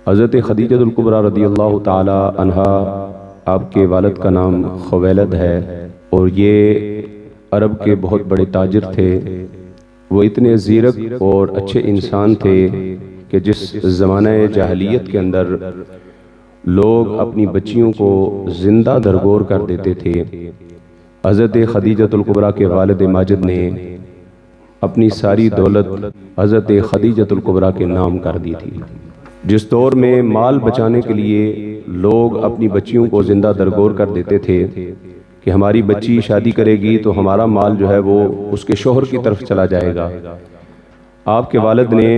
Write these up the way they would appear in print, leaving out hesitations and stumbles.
حضرت خدیجہ الکبریٰ رضی اللہ تعالی عنہا، آپ کے والد کا نام خویلد ہے اور یہ عرب کے بہت بڑے تاجر تھے۔ وہ اتنے زیرک اور اچھے انسان تھے کہ جس زمانہ جاہلیت کے اندر لوگ اپنی بچیوں کو زندہ درگور کر دیتے تھے، حضرت خدیجہ الکبریٰ کے والد ماجد نے اپنی ساری دولت حضرت خدیجہ الکبریٰ کے نام کر دی تھی۔ جس دور میں مال بچانے کے لیے لوگ اپنی بچیوں کو زندہ درگور کر دیتے تھے کہ ہماری بچی شادی کرے گی تو ہمارا مال جو ہے وہ اس کے شوہر کی طرف چلا جائے گا، آپ کے والد نے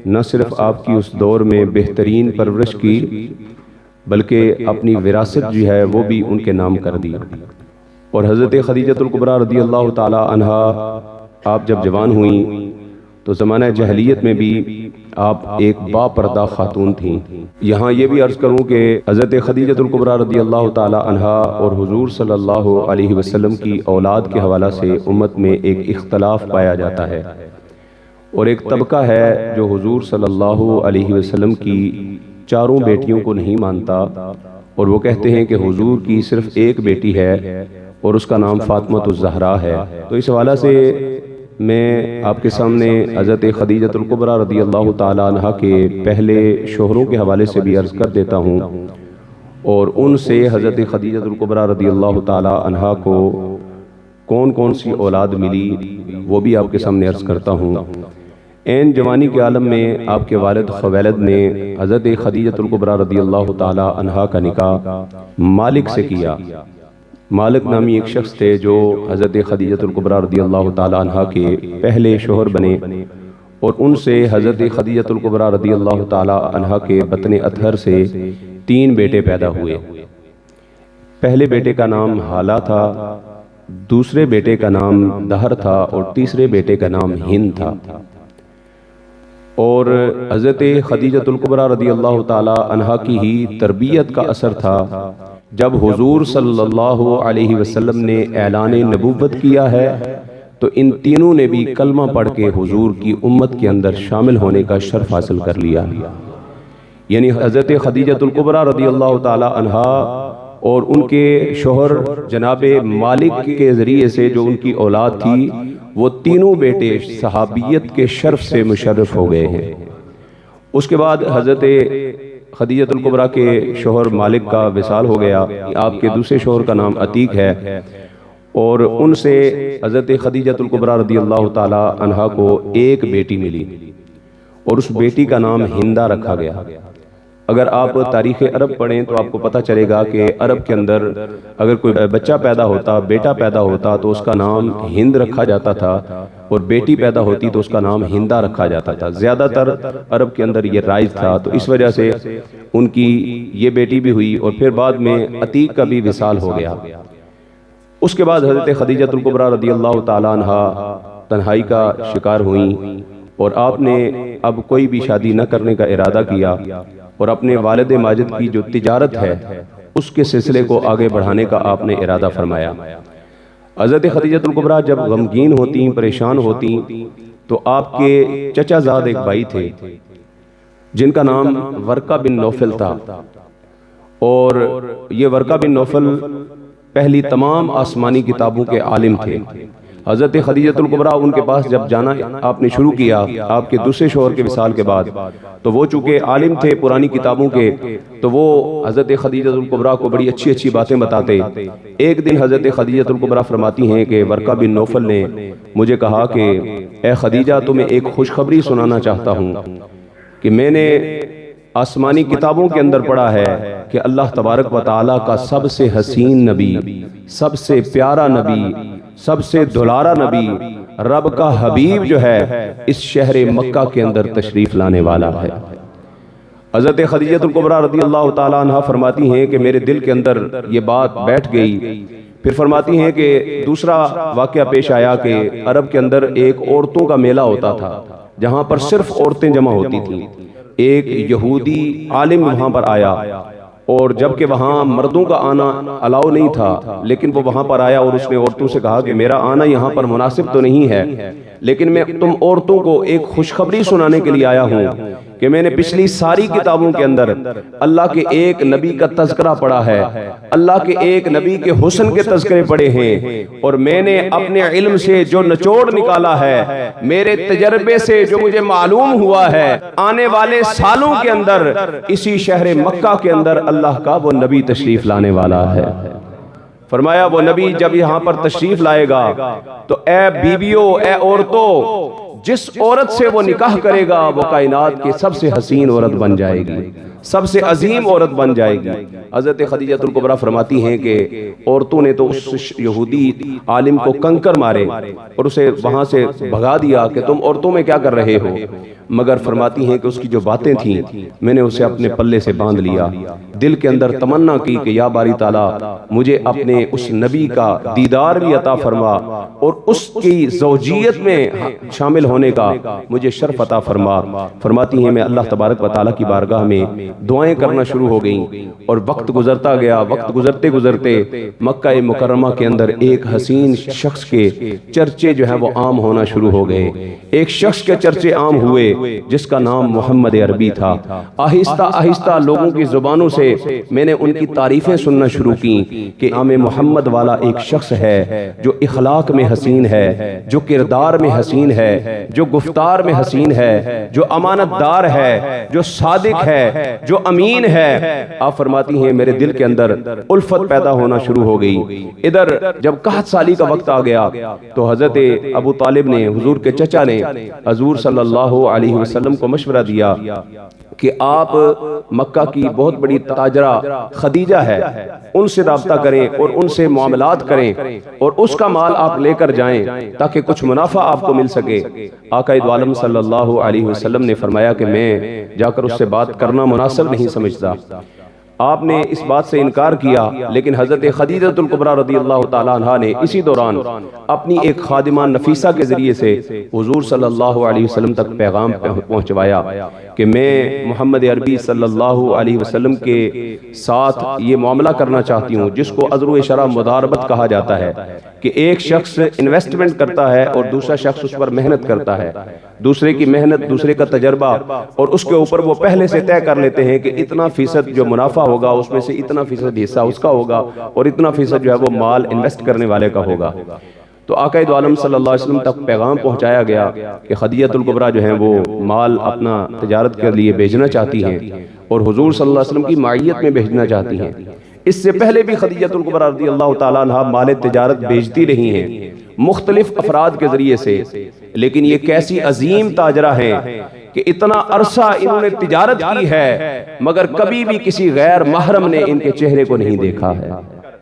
نہ صرف آپ کی اس دور میں بہترین پرورش کی بلکہ اپنی وراثت جو ہے وہ بھی ان کے نام کر دی۔ اور حضرت خدیجہ الکبریٰ رضی اللہ تعالی عنہا آپ جب جوان ہوئیں تو زمانہ جاہلیت میں بھی آپ ایک با پردہ خاتون تھیں۔ یہاں یہ بھی عرض کروں کہ حضرت خدیجہ الکبریٰ رضی اللہ تعالی عنہا اور حضور صلی اللہ علیہ وسلم کی اولاد کے حوالہ سے امت میں ایک اختلاف پایا جاتا ہے، اور ایک طبقہ ہے جو حضور صلی اللہ علیہ وسلم کی چاروں بیٹیوں کو نہیں مانتا، اور وہ کہتے ہیں کہ حضور کی صرف ایک بیٹی ہے اور اس کا نام فاطمہ الزہراء ہے۔ تو اس حوالہ سے میں آپ کے سامنے حضرت خدیجہ الکبریٰ رضی اللہ تعالی عنہ کے پہلے شوہروں کے حوالے سے بھی عرض کر دیتا ہوں، اور ان سے حضرت خدیجہ الکبریٰ رضی اللہ تعالی عنہ کو کون کون سی اولاد ملی وہ بھی آپ کے سامنے عرض کرتا ہوں۔ عین جوانی کے عالم میں آپ کے والد خویلد نے حضرت خدیجہ الکبریٰ رضی اللہ تعالی عنہ کا نکاح مالک سے کیا۔ مالک نامی ایک شخص تھے جو حضرت خدیجہ الکبریٰ رضی اللہ تعالی عنہ کے پہلے شوہر بنے، اور ان سے حضرت خدیجہ الکبریٰ رضی اللہ تعالی عنہ کے بطن اطہر سے 3 بیٹے پیدا ہوئے۔ پہلے بیٹے کا نام حالہ تھا، دوسرے بیٹے کا نام دہر تھا، اور تیسرے بیٹے کا نام ہند تھا۔ اور حضرت خدیجہ الکبریٰ رضی اللہ تعالی عنہ کی ہی تربیت کا اثر تھا جب حضور صلی اللہ علیہ وسلم نے اعلان نبوت کیا ہے تو ان تینوں نے بھی کلمہ پڑھ کے حضور کی امت کے اندر شامل ہونے کا شرف حاصل کر لیا۔ یعنی حضرت خدیجہ الکبریٰ رضی اللہ تعالی عنہ اور ان کے شوہر جناب مالک کے ذریعے سے جو ان کی اولاد تھی، وہ تینوں بیٹے صحابیت کے شرف سے مشرف ہو گئے ہیں۔ اس کے بعد حضرت خدیجہ الکبریٰ کے شوہر مالک کا وصال ہو گیا۔ آپ کے دوسرے شوہر کا نام عتیق ہے، اور ان سے حضرت خدیجہ الکبریٰ رضی اللہ تعالی عنہ کو ایک بیٹی ملی، اور اس بیٹی کا نام ہندہ رکھا گیا۔ اگر آپ تاریخ عرب پڑھیں تو آپ کو پتہ چلے گا کہ عرب کے اندر اگر کوئی بچہ پیدا ہوتا، بیٹا پیدا ہوتا تو اس کا نام ہند رکھا جاتا تھا، اور بیٹی پیدا ہوتی تو اس کا نام ہندہ رکھا جاتا تھا۔ زیادہ تر عرب کے اندر یہ رائج تھا، تو اس وجہ سے ان کی یہ بیٹی بھی ہوئی، اور پھر بعد میں عتیق کا بھی وصال ہو گیا۔ اس کے بعد حضرت خدیجہ الکبریٰ رضی اللہ تعالی عنہ تنہائی کا شکار ہوئیں، اور آپ نے اب کوئی بھی شادی نہ کرنے کا ارادہ کیا، اور اپنے والد ماجد کی جو تجارت ہے اس کے سلسلے کو آگے بڑھانے کا آپ نے ارادہ فرمایا۔ حضرت خدیجہ الکبریٰ جب غمگین ہوتیں، پریشان ہوتیں، تو آپ کے چچا زاد ایک بھائی تھے جن کا نام ورقہ بن نوفل تھا، اور یہ ورقہ بن نوفل پہلی تمام آسمانی کتابوں کے عالم تھے۔ حضرت خدیجہ الکبریٰ ان کے پاس جب جانا آپ نے شروع کیا آپ کے دوسرے شوہر کے وصال کے بعد، تو وہ چونکہ عالم تھے پرانی کتابوں کے، تو وہ حضرت خدیجہ الکبریٰ کو بڑی اچھی اچھی باتیں بتاتے۔ ایک دن حضرت خدیجہ الکبریٰ فرماتی ہیں کہ ورقہ بن نوفل نے مجھے کہا کہ اے خدیجہ، تمہیں ایک خوشخبری سنانا چاہتا ہوں کہ میں نے آسمانی کتابوں کے اندر پڑھا ہے کہ اللہ تبارک و تعالیٰ کا سب سے حسین نبی، سب سے پیارا نبی، سب سے دلارا نبی، رب کا حبیب جو ہے اس شہر مکہ کے اندر تشریف لانے والا ہے۔ حضرت خدیجہ الکبریٰ رضی اللہ تعالی عنہ فرماتی ہیں کہ میرے دل کے اندر یہ بات بیٹھ گئی۔ پھر فرماتی ہیں کہ دوسرا واقعہ پیش آیا کہ عرب کے اندر ایک عورتوں کا میلہ ہوتا تھا جہاں پر صرف عورتیں جمع ہوتی تھیں۔ ایک یہودی عالم وہاں پر آیا، اور جبکہ وہاں مردوں کا آنا الاؤ نہیں تھا، لیکن وہ وہاں پر آیا اور اس نے عورتوں سے کہا کہ میرا آنا یہاں پر مناسب تو نہیں ہے، لیکن میں تم عورتوں کو ایک خوشخبری سنانے کے لیے آیا ہوں کہ میں نے پچھلی ساری کتابوں کے اندر اللہ کے ایک نبی کا تذکرہ پڑھا ہے، اللہ کے ایک نبی کے حسن کے تذکرے پڑھے ہیں، اور میں نے اپنے علم سے جو نچوڑ نکالا ہے، میرے تجربے سے جو مجھے معلوم ہوا ہے، آنے والے سالوں کے اندر اسی شہر مکہ کے اندر اللہ کا وہ نبی تشریف لانے والا ہے۔ فرمایا وہ نبی جب یہاں پر تشریف لائے گا تو اے بیویوں، اے عورتوں، جس عورت سے وہ نکاح کرے گا وہ کائنات کی سب سے حسین عورت بن جائے گی، سب سے عظیم عورت بن جائے گی۔ حضرت خدیجہ الکبریٰ فرماتی ہیں کہ عورتوں نے تو اس یہودی عالم کو کنکر مارے اور اسے وہاں سے بھگا دیا کہ تم عورتوں میں کیا کر رہے ہو، مگر فرماتی ہیں کہ اس کی جو باتیں تھیں میں نے اسے اپنے پلے سے باندھ لیا، دل کے اندر تمنا کی کہ یا باری تعالیٰ مجھے اپنے اس نبی کا دیدار بھی عطا فرما اور اس کی زوجیت میں شامل ہونے کا مجھے شرف عطا فرما۔ فرماتی ہیں میں اللہ تبارک و تعالیٰ کی بارگاہ میں دعائیں کرنا شروع ہو گئیں، اور وقت گزرتا گیا، وقت گزرتے گزرتے مکہ مکرمہ کے اندر ایک حسین شخص کے چرچے جو ہیں وہ عام ہونا شروع ہو گئے۔ ایک شخص کے چرچے عام ہوئے جس کا نام محمد عربی تھا۔ آہستہ آہستہ لوگوں کی زبانوں سے میں نے ان کی تعریفیں سننا شروع کی کہ نام محمد والا ایک شخص ہے جو اخلاق میں حسین ہے، جو کردار میں حسین ہے، جو گفتار میں حسین ہے، جو امانت دار ہے، جو صادق ہے، جو امین ہے۔ آپ فرماتی ہیں میرے دل کے اندر الفت پیدا ہونا شروع ہو گئی۔ ادھر جب 61 سالی کا وقت آ گیا تو حضرت ابو طالب نے، حضور کے چچا نے، حضور صلی اللہ علیہ وسلم کو مشورہ دیا کہ آپ مکہ کی بہت بڑی تاجرہ خدیجہ ہے، ان سے رابطہ کریں اور ان سے معاملات کریں اور اس کا مال آپ لے کر جائیں تاکہ کچھ منافع آپ کو مل سکے۔ آقا دو عالم صلی اللہ علیہ وسلم نے فرمایا کہ میں جا کر اس سے بات کرنا مناسب نہیں سمجھتا۔ آپ نے اس بات سے انکار کیا، لیکن حضرت خدیجہ الکبریٰ رضی اللہ تعالیٰ عنہ نے اسی دوران اپنی ایک خادمہ نفیسہ کے ذریعے سے حضور صلی اللہ علیہ وسلم تک پیغام پہنچوایا کہ میں محمد عربی صلی اللہ علیہ وسلم کے ساتھ یہ معاملہ کرنا چاہتی ہوں جس کو عذر شرع مضاربت کہا جاتا ہے، کہ ایک شخص انویسٹمنٹ کرتا ہے اور دوسرا شخص اس پر محنت کرتا ہے، دوسرے کی محنت، دوسرے کا تجربہ، اور اس کے اوپر وہ پہلے سے طے کر لیتے ہیں کہ اتنا فیصد جو منافع ہوگا اس میں سے اتنا فیصد حصہ اس کا ہوگا اور اتنا فیصد جو ہے وہ مال انویسٹ کرنے والے کا ہوگا۔ تو آقا دو عالم صلی اللہ علیہ وسلم تک پیغام پہنچایا گیا کہ خدیجہ الکبریٰ جو ہیں وہ مال اپنا تجارت کے لیے بھیجنا چاہتی ہیں اور حضور صلی اللہ علیہ وسلم کی معیت میں بھیجنا چاہتی ہیں۔ اس سے پہلے بھی خدیجہ الکبریٰ رضی اللہ تعالیٰ عنہ مال تجارت بھیجتی رہی ہیں مختلف افراد کے ذریعے سے، لیکن یہ کیسی عظیم تاجرہ ہیں کہ اتنا عرصہ انہوں نے تجارت کی ہے مگر کبھی بھی کسی غیر محرم نے ان کے چہرے کو نہیں دیکھا ہے،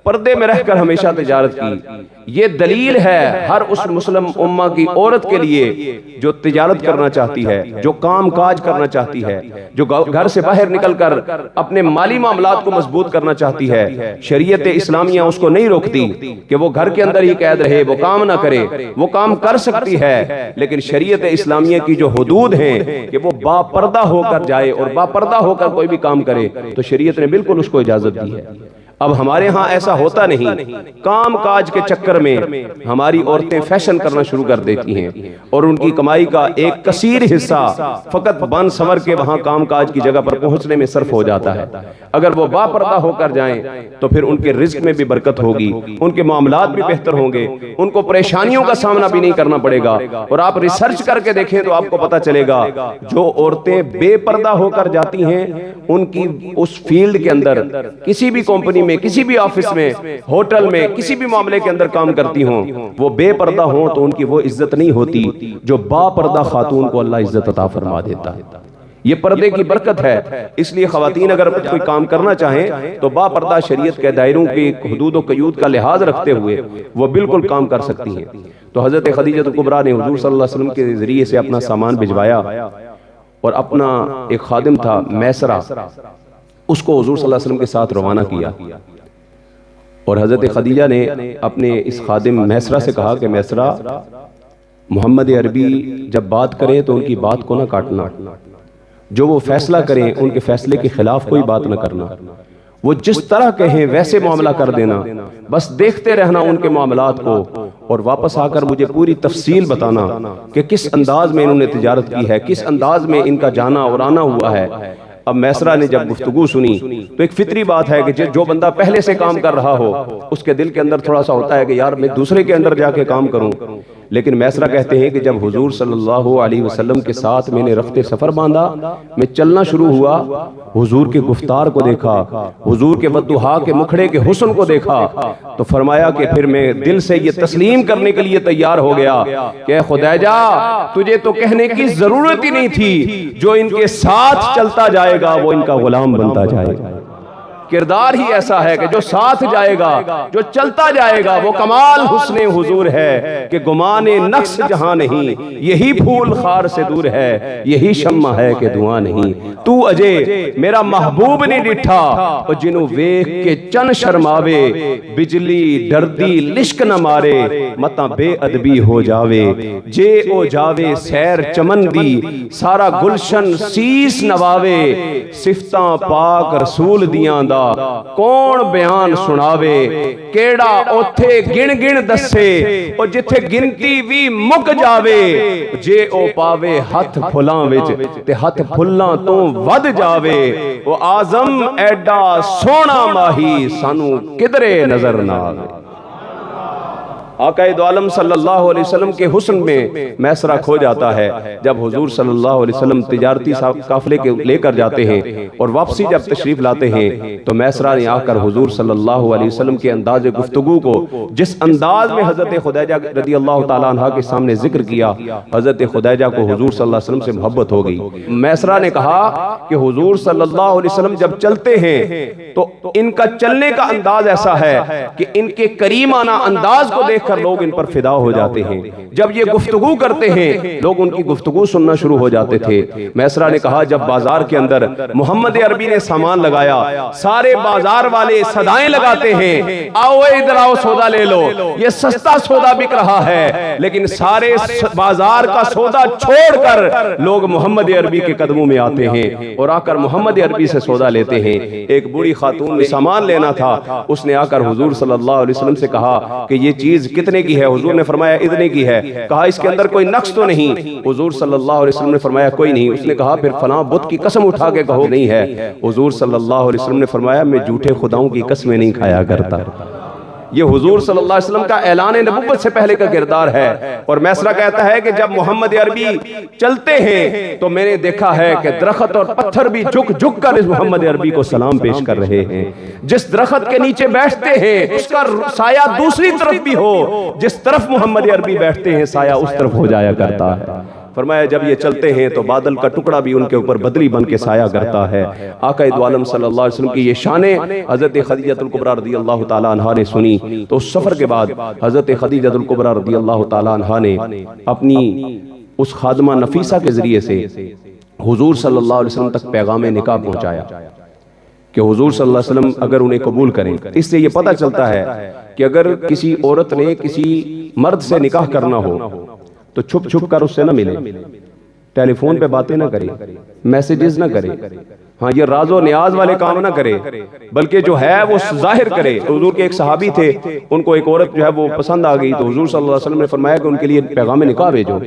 پردے میں رہ کر ہمیشہ تجارت کی۔ یہ دلیل ہے ہر اس مسلم امہ کی عورت کے لیے جو تجارت کرنا چاہتی ہے، جو کام کاج کرنا چاہتی ہے، جو گھر سے باہر نکل کر اپنے مالی معاملات کو مضبوط کرنا چاہتی ہے، شریعت اسلامیہ اس کو نہیں روکتی کہ وہ گھر کے اندر ہی قید رہے، وہ کام نہ کرے، وہ کام کر سکتی ہے، لیکن شریعت اسلامیہ کی جو حدود ہیں کہ وہ با پردہ ہو کر جائے اور با پردہ ہو کر کوئی بھی کام کرے تو شریعت نے بالکل اس کو اجازت دی ہے۔ اب ہمارے ہاں ایسا ہوتا نہیں، کام کاج کے چکر میں ہماری عورتیں فیشن کرنا شروع کر دیتی ہیں اور ان کی کمائی کا ایک کثیر حصہ فقط بن سنور کے وہاں کام کاج کی جگہ پر پہنچنے میں صرف ہو جاتا ہے۔ اگر وہ با پردہ ہو کر جائیں تو پھر ان کے رزق میں بھی برکت ہوگی، ان کے معاملات بھی بہتر ہوں گے، ان کو پریشانیوں کا سامنا بھی نہیں کرنا پڑے گا۔ اور آپ ریسرچ کر کے دیکھیں تو آپ کو پتا چلے گا جو عورتیں بے پردہ ہو کر جاتی ہیں ان کی اس فیلڈ کے اندر کسی بھی کمپنی میں، کسی بھی آفس میں، ہوٹل میں، کسی بھی معاملے کے اندر کام کرتی ہوں، وہ بے پردہ ہوں تو ان کی وہ عزت نہیں ہوتی جو با پردہ خاتون کو اللہ عزت عطا فرما دیتا ہے۔ یہ پردے کی برکت ہے، اس لیے خواتین اگر کوئی کام کرنا چاہیں تو با پردہ شریعت کے دائروں کی حدود و قیود کا لحاظ رکھتے ہوئے وہ بالکل کام کر سکتی ہیں۔ تو حضرت خدیجہ الکبریٰ نے حضور صلی اللہ علیہ وسلم کے ذریعے سے اپنا سامان بھجوایا اور اپنا ایک خادم تھا میسرہ، اس کو حضور صلی اللہ علیہ وسلم کے ساتھ روانہ کیا، اور حضرت خدیجہ نے اپنے اس خادم میسرہ سے کہا کہ میسرہ، محمد عربی جب بات کریں تو ان کی بات کو نہ کاٹنا، جو وہ فیصلہ کریں ان کے فیصلے کے خلاف کوئی بات نہ کرنا، وہ جس طرح کہیں ویسے معاملہ کر دینا، بس دیکھتے رہنا ان کے معاملات کو، اور واپس آ کر مجھے پوری تفصیل بتانا کہ کس انداز میں انہوں نے تجارت کی ہے، کس انداز میں ان کا جانا اور آنا ہوا ہے۔ اب میسرہ نے جب گفتگو سنی تو ایک فطری بات ہے کہ جو بندہ پہلے سے کام کر رہا ہو اس کے دل کے اندر تھوڑا سا ہوتا ہے کہ یار میں دوسرے کے اندر جا کے کام کروں، لیکن میسرہ کہتے ہیں کہ جب حضور صلی اللہ علیہ وسلم کے ساتھ میں نے رخت سفر باندھا، میں چلنا شروع ہوا، حضور کے گفتار کو دیکھا، حضور کے بددعا کے مکھڑے کے حسن کو دیکھا، تو فرمایا کہ پھر میں دل سے یہ تسلیم کرنے کے لیے تیار ہو گیا کہ اے خدیجہ تجھے تو کہنے کی ضرورت ہی نہیں تھی، جو ان کے ساتھ چلتا جائے گا وہ ان کا غلام بنتا جائے گا۔ کردار ہی ایسا ہے کہ جو ساتھ جائے گا، جو چلتا جائے گا، وہ کمال حسن حضور ہے کہ گمان نقص جہاں نہیں، یہی پھول خار سے دور ہے، یہی شمع ہے کہ دعا نہیں۔ تو اجے میرا محبوب نہیں ڈٹھا، اور جنوں ویکھ کے چن شرماوے، بجلی ڈردی لشک نہ مارے، متاں بے ادبی ہو جاوے، جے او جاوے سیر چمن دی، سارا گلشن سیس نواوے، صفتاں پاک رسول دیاں دا کون بیان سناوے، کیڑا اوتھے گن گن دسے، اور جتھے گنتی بھی مک جاوے، جے او پاوے ہتھ پھلاں وچ تے ہتھ پھلاں تو ود جاوے، وہ آزم ایڈا سونا ماہی سانو کدرے نظر نہ آوے۔ آقا دو عالم صلی اللہ علیہ وسلم کے حسن میں میسرہ کھو جاتا ہے جب حضور صلی اللہ علیہ وسلم تجارتی قافلے کے لے کر جاتے ہیں اور واپسی جب تشریف لاتے ہیں تو میسرہ نے آ کر حضور صلی اللہ علیہ وسلم کے انداز گفتگو کو جس انداز میں حضرت خدیجہ رضی اللہ تعالیٰ عنہ کے سامنے ذکر کیا، حضرت خدیجہ کو حضور صلی اللہ علیہ وسلم سے محبت ہو گئی۔ میسرہ نے کہا کہ حضور صلی اللہ علیہ وسلم جب چلتے ہیں تو ان کا چلنے کا انداز ایسا ہے کہ ان کے کریمانہ انداز کو دیکھ کر لوگ ان پر فدا ہو جاتے ہیں، جب یہ گفتگو کرتے ہیں لوگ ان کی گفتگو سننا شروع ہو جاتے تھے۔ میسرہ نے کہا جب بازار کے اندر محمد عربی نے سامان لگایا، سارے بازار والے صدائیں لگاتے ہیں، آؤ ادھر آؤ سودا لے لو، یہ سستا سودا بک رہا ہے، لیکن سارے بازار کا سودا چھوڑ کر لوگ محمد عربی کے قدموں میں آتے ہیں اور آ کر محمد عربی سے سودا لیتے ہیں۔ ایک بوڑھی خاتون نے سامان لینا تھا، اس نے آ کر حضور صلی اللہ علیہ وسلم سے کہا کہ یہ چیز کتنے کی ہے؟ حضور نے فرمایا اتنے کی ہے۔ کہا اس کے اندر کوئی نقص تو نہیں؟ حضور صلی اللہ علیہ وسلم نے فرمایا کوئی نہیں۔ اس نے کہا پھر فلاں بت کی قسم اٹھا کے کہو نہیں ہے۔ حضور صلی اللہ علیہ وسلم نے فرمایا میں جھوٹے خداؤں کی قسمیں نہیں کھایا کرتا۔ یہ حضور صلی اللہ علیہ وسلم کا اعلان نبوت سے پہلے کا کردار ہے۔ اور میسرہ کہتا ہے کہ جب محمد عربی چلتے ہیں تو میں نے دیکھا ہے کہ درخت اور پتھر بھی جھک جھک کر اس محمد عربی کو سلام پیش کر رہے ہیں۔ جس درخت کے نیچے بیٹھتے ہیں اس کا سایہ دوسری طرف بھی ہو، جس طرف محمد عربی بیٹھتے ہیں سایہ اس طرف ہو جایا کرتا ہے۔ فرمایا جب یہ چلتے ہیں تو بادل کا ٹکڑا بھی ان کے اوپر بدلی بن کے سایہ کرتا ہے۔ آقا دو عالم صلی اللہ علیہ وسلم کی یہ شانیں حضرت خدیجہ الکبریٰ رضی اللہ تعالیٰ عنہا نے سنی تو اس سفر کے بعد حضرت خدیجہ الکبریٰ رضی اللہ تعالیٰ عنہا نے اپنی اس خادمہ نفیسہ کے ذریعے سے حضور صلی اللہ علیہ وسلم تک پیغام نکاح پہنچایا کہ حضور صلی اللہ علیہ وسلم اگر انہیں قبول کریں۔ اس سے یہ پتہ چلتا ہے کہ اگر کسی عورت نے کسی مرد سے نکاح کرنا ہو تو چھپ چھپ کر اس سے نہ ملے، ٹیلی فون پہ باتیں نہ کرے، میسیجز نہ کرے، ہاں یہ راز و نیاز والے کام نہ کرے، بلکہ جو ہے وہ ظاہر کرے۔ حضور کے ایک صحابی تھے، ان کو ایک عورت جو ہے وہ پسند آ گئی تو حضور صلی اللہ علیہ وسلم نے فرمایا کہ ان کے لیے پیغام نکاح بھیجو۔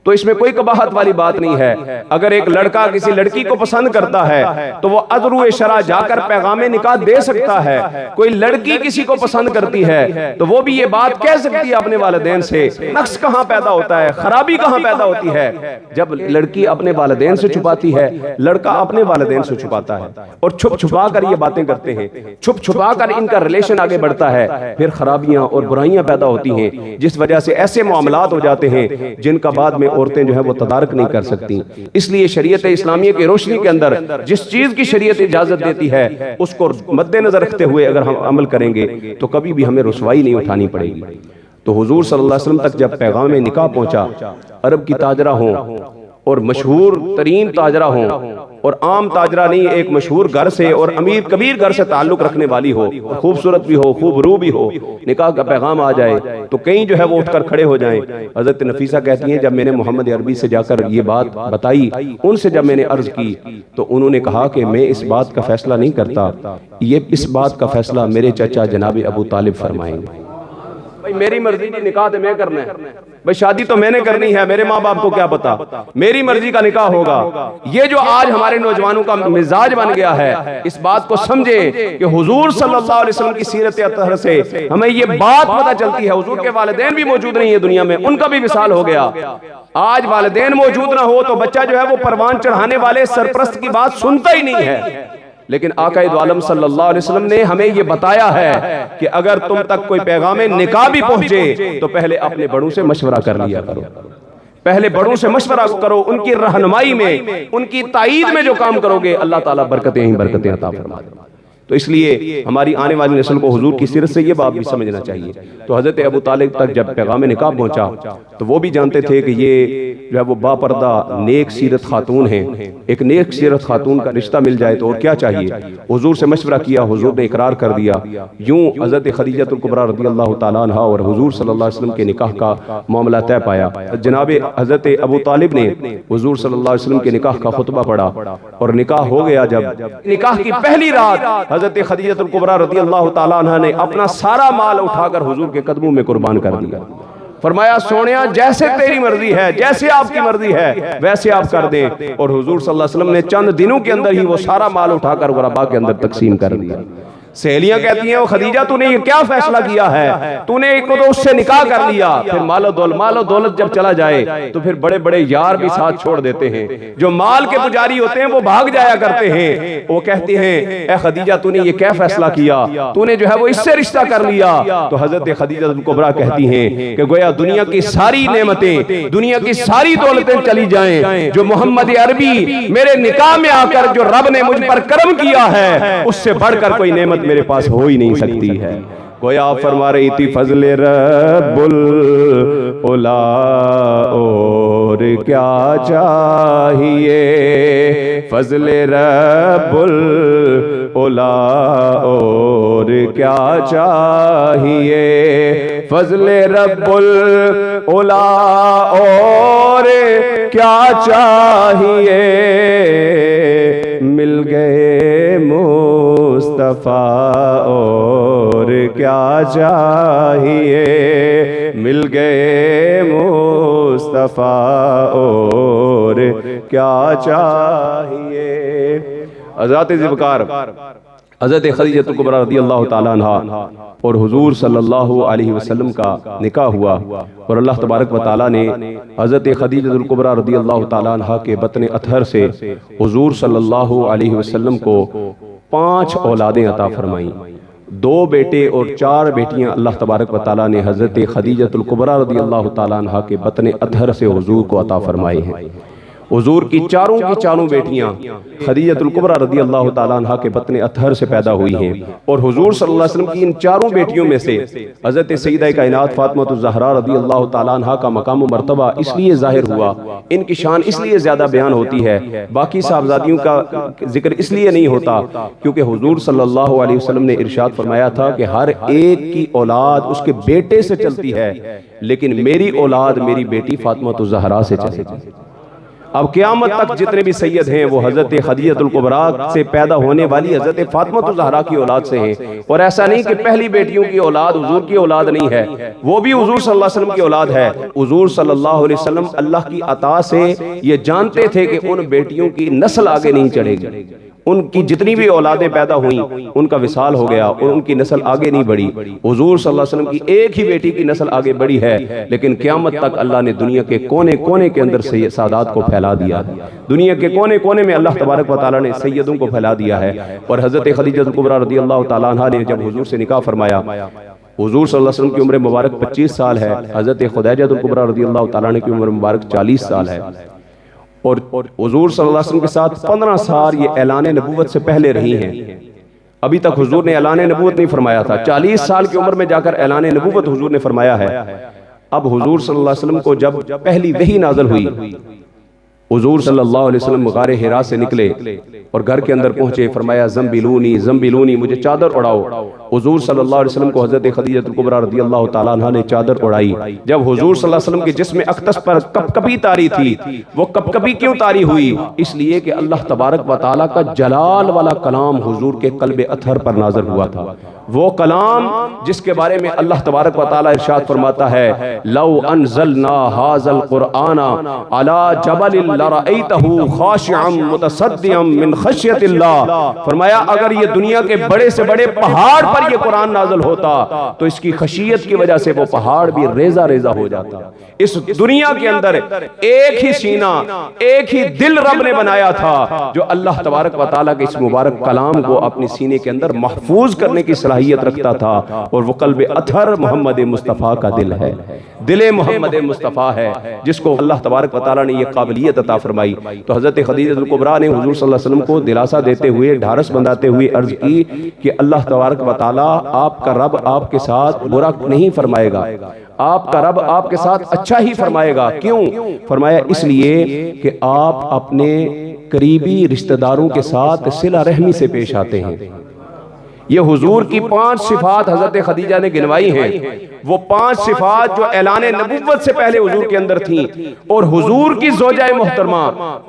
تو اس میں کوئی قباحت والی بات نہیں ہے۔ اگر ایک لڑکا کسی لڑکی کو پسند کرتا ہے تو وہ عذرو شرع جا کر پیغام نکاح دے سکتا ہے۔ کوئی لڑکی کسی کو پسند کرتی ہے تو وہ بھی یہ بات کہہ سکتی ہے اپنے والدین سے۔ نقص کہاں پیدا ہوتا ہے، خرابی کہاں پیدا ہوتی ہے؟ جب لڑکی اپنے والدین سے چھپاتی ہے، لڑکا اپنے والدین سے چھپاتا ہے، اور چھپ چھپا کر یہ باتیں کرتے ہیں، چھپ چھپا کر ان کا ریلیشن آگے بڑھتا ہے، پھر خرابیاں اور برائیاں پیدا ہوتی ہیں، جس وجہ سے ایسے معاملات ہو جاتے ہیں جن کا بعد میں عورتیں جو ہے وہ تدارک نہیں کر سکتی۔ اس لیے شریعت اسلامیہ کی روشنی کے اندر جس چیز کی شریعت اجازت دیتی ہے اس کو مد نظر رکھتے ہوئے اگر ہم عمل کریں گے تو کبھی بھی ہمیں رسوائی نہیں اٹھانی پڑے گی۔ تو حضور صلی اللہ علیہ وسلم تک جب پیغام نکاح پہنچا، عرب کی تاجرہ ہوں اور مشہور ترین تاجرہ ہوں اور عام تاجرہ نہیں، ایک مشہور گھر سے اور امیر کبیر گھر سے تعلق رکھنے والی ہو، خوبصورت بھی ہو، خوب رو بھی ہو، نکاح کا پیغام آ جائے تو کہیں جو ہے وہ اٹھ کر کھڑے ہو جائیں۔ حضرت نفیسہ کہتی ہیں جب میں نے محمد عربی سے جا کر یہ بات بتائی، ان سے جب میں نے عرض کی تو انہوں نے کہا کہ میں اس بات کا فیصلہ نہیں کرتا، اس بات کا فیصلہ میرے چچا جناب ابو طالب فرمائیں گے۔ بھائی میری مرضی کی نکاح تو میں کرنا ہے، بھائی شادی تو میں نے کرنی ہے، میرے ماں باپ کو کیا پتا، میری مرضی کا نکاح ہوگا۔ یہ جو آج ہمارے نوجوانوں کا مزاج بن گیا ہے، اس بات کو سمجھے کہ حضور صلی اللہ علیہ وسلم کی سیرت اطہر سے ہمیں یہ بات پتہ چلتی ہے۔ حضور کے والدین بھی موجود نہیں ہیں دنیا میں، ان کا بھی وصال ہو گیا۔ آج والدین موجود نہ ہو تو بچہ جو ہے وہ پروان چڑھانے والے سرپرست کی بات سنتا ہی نہیں ہے، لیکن آقا دو عالم صلی اللہ علیہ وسلم نے ہمیں یہ بتایا ہے کہ اگر تم تک کوئی پیغام نکاح بھی پہنچے تو پہلے اپنے بڑوں سے مشورہ کر لیا کرو، پہلے بڑوں سے مشورہ کرو، ان کی رہنمائی میں، ان کی تائید میں جو کام کرو گے اللہ تعالیٰ برکتیں ہی برکتیں عطا فرما دے۔ تو اس لیے ہماری آنے والی نسل کو حضور کی سیرت سے یہ بات بھی سمجھنا چاہیے۔ تو حضرت ابو طالب تک جب پیغام نکاح پہنچا تو وہ بھی جانتے تھے کہ یہ جو ہے وہ با پردہ نیک سیرت خاتون ہیں، ایک نیک سیرت خاتون کا رشتہ مل جائے تو اور کیا چاہیے۔ حضور سے مشورہ کیا، حضور نے اقرار کر دیا۔ یوں حضرت خدیجہ الکبریٰ رضی اللہ تعالیٰ عنہ اور حضور صلی اللہ علیہ وسلم کے نکاح کا معاملہ طے پایا۔ جناب حضرت ابو طالب نے حضور صلی اللہ علیہ وسلم کے نکاح کا خطبہ پڑھا اور نکاح ہو گیا۔ جب نکاح کی پہلی رات حضرت خدیجہ الکبریٰ رضی اللہ تعالیٰ عنہ نے اپنا سارا مال اٹھا کر حضور کے قدموں میں قربان کر دیا۔ فرمایا سونیا جیسے تیری مرضی ہے، جیسے آپ کی مرضی ہے ویسے آپ کر دیں، اور حضور صلی اللہ علیہ وسلم نے چند دنوں کے اندر ہی وہ سارا مال اٹھا کر غرباء کے اندر تقسیم کر دیا۔ سہیلیاں کہتی ہیں وہ خدیجہ تو نے یہ کیا فیصلہ کیا ہے، تو نے ایک تو اس سے نکاح کر لیا، پھر مال و دولت جب چلا جائے تو پھر بڑے بڑے یار بھی ساتھ چھوڑ دیتے ہیں، جو مال کے پجاری ہوتے ہیں وہ بھاگ جایا کرتے ہیں۔ وہ کہتے ہیں اے خدیجہ تو نے یہ کیا فیصلہ کیا، تو نے جو ہے وہ اس سے رشتہ کر لیا۔ تو حضرت خدیجہ الکبریٰ کہتی ہیں کہ گویا دنیا کی ساری نعمتیں، دنیا کی ساری دولتیں چلی جائیں، جو محمد عربی میرے نکاح میں آ کر جو رب نے مجھ پر کرم کیا ہے اس سے بڑھ کر کوئی نعمت میرے پاس ہو ہی نہیں سکتی ہے۔ گویا آپ فرما رہی تھی فضل رب العلا اور کیا چاہیے، فضل رب العلا اور کیا چاہیے، فضل رب العلا اور کیا چاہیے، مل گئے مصطفیٰ اور کیا چاہیے، مل گئے مصطفیٰ اور کیا چاہیے۔ حضرت ذوالفقار حضرت خدیجہ الکبریٰ رضی اللہ تعالیٰ عنہ اور حضور صلی اللہ علیہ وسلم کا نکاح ہوا، اور اللہ تبارک و تعالیٰ نے حضرت خدیجہ الکبریٰ رضی اللہ تعالیٰ عنہ کے بطن اطہر سے حضور صلی اللہ علیہ وسلم کو 5 اولادیں عطا فرمائیں، 2 بیٹے اور 4 بیٹیاں اللہ تبارک و تعالیٰ نے حضرت خدیجہ الکبریٰ رضی اللہ تعالیٰ عنہ کے بطن اطہر سے حضور کو عطا فرمائے ہیں۔ حضور کی چاروں بیٹیاں خدیجہ الکبریٰ رضی اللہ تعالیٰ عنہ کے بطن اطہر سے پیدا ہوئی ہیں، اور حضور صلی اللہ علیہ وسلم کی ان 4 بیٹیوں میں سے حضرت سیدہ کائنات فاطمہ الزہرا رضی اللہ تعالیٰ عنہ کا مقام و مرتبہ اس لیے ظاہر ہوا، ان کی شان اس لیے زیادہ بیان ہوتی ہے، باقی صاحبزادیوں کا ذکر اس لیے نہیں ہوتا کیونکہ حضور صلی اللہ علیہ وسلم نے ارشاد فرمایا تھا کہ ہر ایک کی اولاد اس کے بیٹے سے چلتی ہے، لیکن میری اولاد میری بیٹی فاطمہ الزہرا سے چلے گی۔ اب قیامت تک جتنے بھی سید ہیں وہ حضرت خدیجہ الکبریٰ سے پیدا ہونے والی حضرت فاطمہ الزہرا کی اولاد سے ہیں، اور ایسا نہیں کہ پہلی بیٹیوں کی اولاد حضور کی اولاد نہیں ہے، وہ بھی حضور صلی اللہ علیہ وسلم کی اولاد ہے۔ حضور صلی اللہ علیہ وسلم اللہ کی عطا سے یہ جانتے تھے کہ ان بیٹیوں کی نسل آگے نہیں چڑھے گی، ان کی جتنی بھی اولادیں پیدا ہوئیں ان کا وصال ہو گیا اور ان کی نسل آگے نہیں بڑھی۔ حضور صلی اللہ علیہ وسلم کی ایک ہی بیٹی کی نسل آگے بڑھی ہے، لیکن قیامت تک اللہ نے دنیا کے کونے کونے کے اندر سادات کو پھیلا دیا ہے، دنیا کے کونے کونے میں اللہ تبارک و تعالیٰ نے سیدوں کو پھیلا دیا ہے۔ اور حضرت خدیجہ الکبریٰ رضی اللہ تعالیٰ عنہ نے جب حضور سے نکاح فرمایا، حضور صلی اللہ علیہ وسلم کی عمر مبارک 25 سال ہے، حضرت خدیجہ الکبریٰ رضی اللہ تعالیٰ عنہ کی عمر مبارک 40 سال ہے، اور حضور صلی اللہ علیہ وسلم کے ساتھ 15 سال یہ اعلان نبوت سے پہلے رہی ہیں۔ ابھی تک حضور نے اعلان نبوت نہیں فرمایا تھا، 40 سال کی عمر میں جا کر اعلان نبوت حضور نے فرمایا ہے۔ اب حضور صلی اللہ علیہ وسلم کو جب پہلی وحی نازل ہوئی حضور صلی اللہ علیہ وسلم غار حرا سے نکلے اور گھر کے اندر پہنچے، فرمایا زمبلونی زمبلونی، مجھے چادر اڑاؤ۔ حضور صلی اللہ علیہ وسلم کو حضرت خدیجہ الکبریٰ رضی اللہ تعالیٰ عنہ نے چادر اڑائی۔ جب حضور صلی اللہ علیہ وسلم کے جسم اقدس پر کپکپی طاری تھی، وہ کپکپی کیوں طاری ہوئی؟ اس لیے کہ اللہ تبارک و تعالیٰ کا جلال والا کلام حضور کے قلب اطہر پر نازل ہوا تھا۔ وہ کلام جس کے بارے میں اللہ تبارک و تعالیٰ ارشاد فرماتا ہے لو انزلنا هذا القرآن على جبل لرأيته خاشعا متصدعا من خشیت اللہ، فرمایا اگر یہ دنیا کے بڑے سے بڑے پہاڑ پر یہ قرآن نازل ہوتا تو اس کی خشیت کی وجہ سے وہ پہاڑ بھی ریزہ ریزہ ہو جاتا۔ اس دنیا کے اندر ایک ہی سینہ، ایک ہی دل رب نے بنایا تھا جو اللہ تبارک و تعالیٰ کے اس مبارک کلام کو اپنے سینے کے اندر محفوظ کرنے کی صلاحیت رکھتا تھا، اور وہ قلب اطہر محمد مصطفیٰ کا دل ہے، دل محمد مصطفیٰ ہے، جس کو اللہ تبارک و تعالیٰ نے یہ قابلیت عطا فرمائی۔ تو حضرت خدیجہ الکبریٰ نے حضور صلی اللہ علیہ وسلم کو دلاسا دیتے ہوئے، ڈھارس بندھاتے ہوئے عرض کی کہ اللہ تبارک و تعالیٰ آپ کا رب آپ کے ساتھ برا نہیں فرمائے گا، آپ کا رب آپ کے ساتھ اچھا ہی فرمائے گا۔ کیوں؟ فرمایا اس لیے کہ آپ اپنے قریبی رشتہ داروں کے ساتھ صلہ رحمی سے پیش آتے ہیں۔ یہ حضور کی 5 صفات حضرت خدیجہ نے گنوائی ہیں، وہ 5 صفات جو اعلان نبوت سے پہلے حضور کے اندر تھیں، اور حضور کی زوجہ محترمہ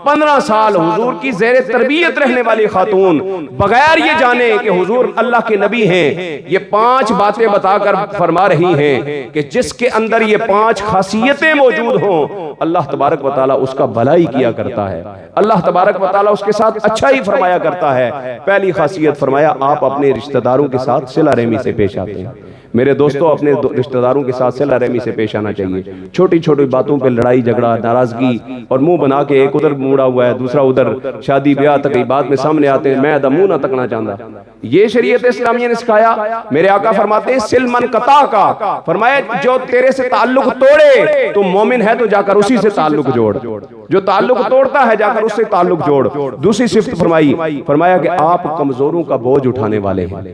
15 سال حضور کی زیر تربیت رہنے والی خاتون بغیر یہ جانے کہ حضور اللہ کے نبی ہیں، یہ 5 باتیں بتا کر فرما رہی ہیں کہ جس کے اندر یہ 5 خاصیتیں موجود ہوں اللہ تبارک و تعالیٰ اس کا بھلائی کیا کرتا ہے، اللہ تبارک و تعالیٰ اس کے ساتھ اچھا ہی فرمایا کرتا ہے۔ پہلی خاصیت فرمایا آپ اپنے رشتہ داروں کے ساتھ صلہ رحمی سے پیش آتے ہیں۔ میرے دوستو، اپنے رشتہ داروں کے ساتھ صلہ رحمی سے پیش آنا چاہیے۔ چھوٹی چھوٹی باتوں پہ لڑائی جھگڑا ناراضگی اور منہ بنا کے ایک ادھر موڑا ہوا ہے دوسرا ادھر، شادی بیاہ تقریبات میں سامنے آتے ہیں میں ادھر منہ نہ تکنا چاہتا، یہ شریعت اسلامیہ نے سکھایا۔ میرے آقا فرماتے ہیں سل من قطع کا، فرمایا جو تیرے سے تعلق توڑے تو مومن ہے تو جا کر اسی سے تعلق جوڑ، جو تعلق توڑتا ہے جا کر اس سے تعلق جوڑ۔ دوسری صفت فرمایا کہ آپ کمزوروں کا بوجھ اٹھانے والے ہیں،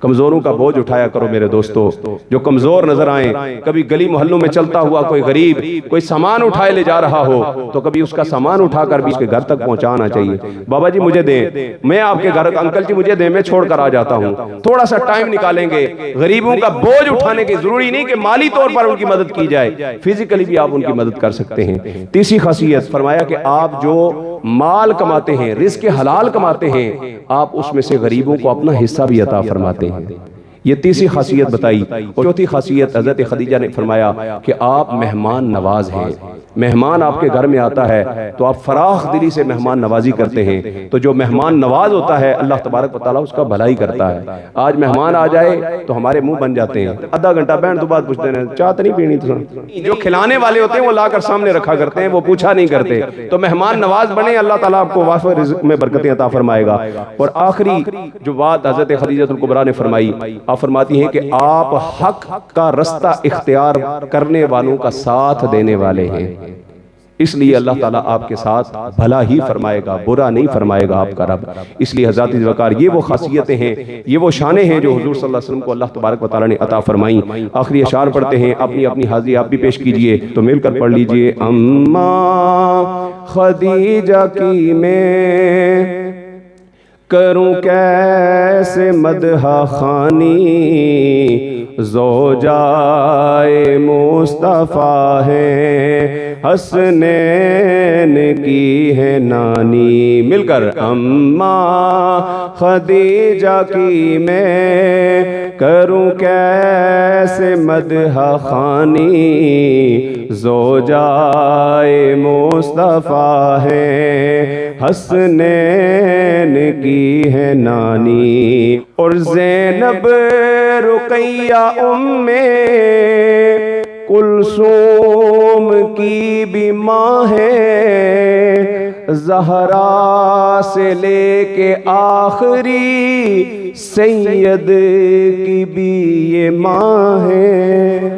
کمزوروں کا بوجھ اٹھایا کرو میرے دوستو۔ جو کمزور نظر آئیں، کبھی گلی محلوں میں چلتا ہوا کوئی غریب کوئی سامان اٹھائے لے جا رہا ہو تو کبھی اس کا سامان اٹھا کر بھی اس کے گھر تک پہنچانا چاہیے۔ بابا جی مجھے دیں، میں آپ کے گھر، انکل جی مجھے دیں، میں چھوڑ کر آ جاتا ہوں۔ تھوڑا سا ٹائم نکالیں گے، غریبوں کا بوجھ اٹھانے کی ضروری نہیں کہ مالی طور پر ان کی مدد کی جائے، فزیکلی بھی آپ ان کی مدد کر سکتے ہیں۔ تیسری خاصیت فرمایا کہ آپ جو مال کماتے ہیں، رزق حلال کماتے ہیں، آپ اس میں سے غریبوں کو اپنا حصہ بھی عطا فرماتے ہیں۔ یہ تیسری خاصیت بتائی۔ اور چوتھی خاصیت حضرت خدیجہ نے فرمایا کہ آپ مہمان نواز ہیں، مہمان آپ کے گھر میں آتا ہے تو آپ فراخ دلی سے مہمان نوازی کرتے ہیں، تو جو مہمان نواز ہوتا ہے اللہ تبارک و تعالیٰ اس کا بھلائی کرتا ہے۔ آج مہمان آ جائے تو ہمارے منہ بن جاتے ہیں، آدھا گھنٹہ بیٹھ تو بعد پوچھتے ہیں چاہ تو نہیں پینی تو۔ جو کھلانے والے ہوتے ہیں وہ لا کر سامنے رکھا کرتے ہیں، وہ پوچھا نہیں کرتے۔ تو مہمان نواز بنے، اللہ تعالیٰ آپ کو وافر رزق میں برکتیں عطا فرمائے گا۔ اور آخری جو بات حضرت خدیجہ الکبریٰ نے فرمائی، آپ فرماتی ہیں کہ آپ حق کا رستہ اختیار کرنے والوں کا ساتھ دینے والے ہیں، اس لیے اللہ تعالیٰ آپ کے ساتھ بھلا ہی فرمائے گا، برا نہیں فرمائے گا آپ کا رب۔ اس لیے حضرات وقار یہ وہ خاصیتیں ہیں، یہ وہ شانیں ہیں جو حضور صلی اللہ علیہ وسلم کو اللہ تبارک و تعالیٰ نے عطا فرمائیں۔ آخری اشعار پڑھتے ہیں، اپنی اپنی حاضری آپ بھی پیش کیجئے تو مل کر پڑھ لیجئے۔ اماں خدیجہ کی میں کروں کیسے مدح خوانی، زوجائے مصطفیٰ ہے حسنین کی ہے نانی۔ مل کر اماں خدیجہ کی میں کروں کیسے مدح خوانی، زوجائے مصطفیٰ ہے حسنین کی ہے نانی۔ اور زینب رقیہ ام کلثوم کی بھی ماں ہے، زہرا سے لے کے آخری سید کی بھی یہ ماں ہے۔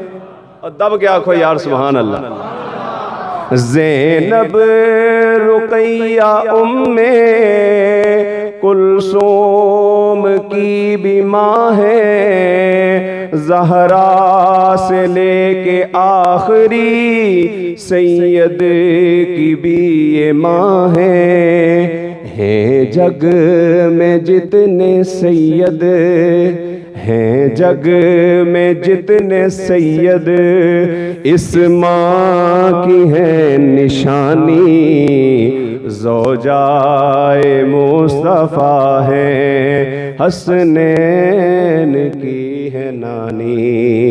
دب کیا کھو یار سبحان اللہ۔ زینب رقیہ ام کلثوم کی بھی ماں ہے، زہرا سے لے کے آخری سید کی بھی یہ ماں ہیں جگ میں جتنے سید ہیں، جگ میں جتنے سید اس ماں کی ہے نشانی، زوجائے مصطفیٰ ہے، حسنین کی ہے نانی۔